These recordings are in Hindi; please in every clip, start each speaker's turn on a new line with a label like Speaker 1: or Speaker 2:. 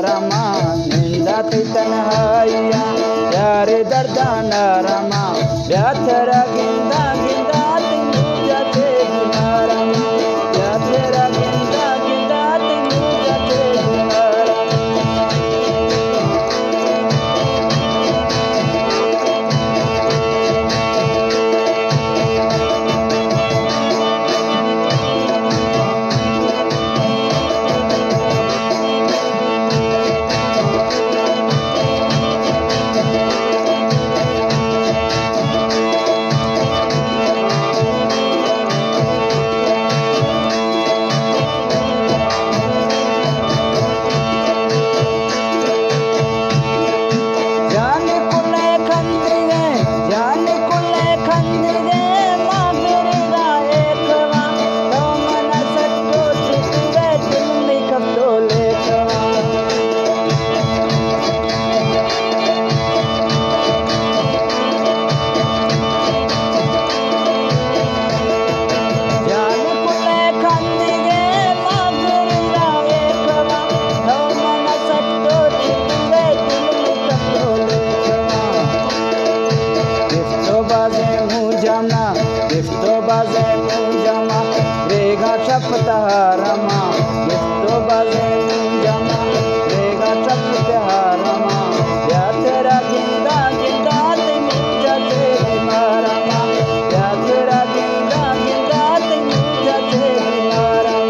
Speaker 1: रमा निंदा थी तन्हाइया यारे दर्दा न रमा व्याथरा गिंदा गिंदा तिनु जाते गुनारमा व्याथरा गिंदा गिंदा तिनु जाते गुनारमा गिफ्तो बाजे मुंजमा रेगा चपता रमा गिफ्तो बाजे मुंजमा रेगा चपता रमा या तेरा गिंदा गिंदा तिनु जाते मारमा या तेरा गिंदा गिंदा तिनु जाते मारमा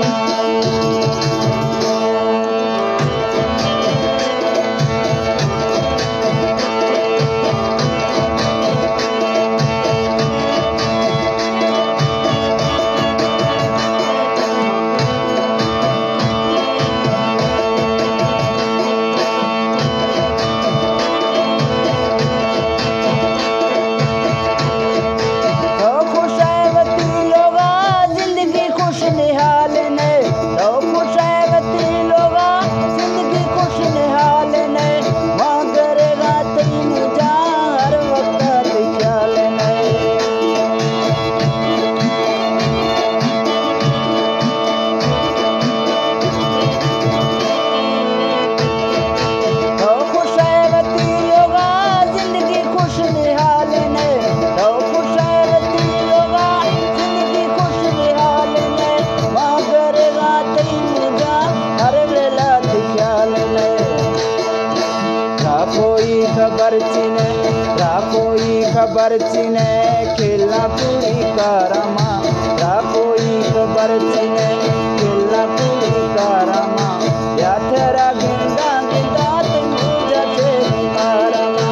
Speaker 1: खबर चिने खेलना पूरी कारमा कोई खबर चिने खेलना पूरी कारमा या तेरा गिंदा गिंदा तिनु जाते मारमा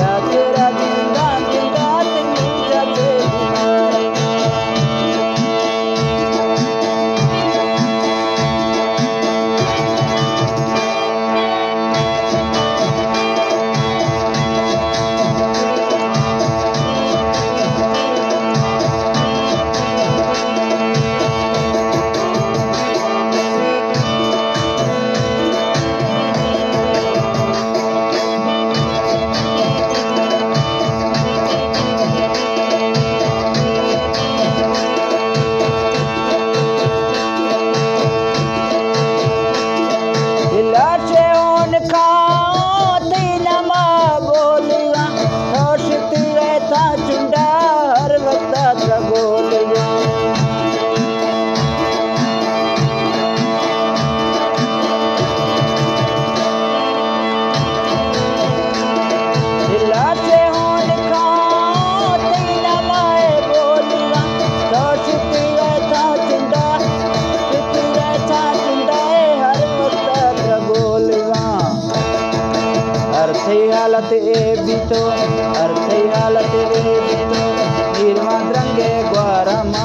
Speaker 1: या तेरा गिंदा गिंदा तिनु जाते हालत ए बीतो अर्थी हालत ए बीतो निर्मा द्रंगे ग्वारमा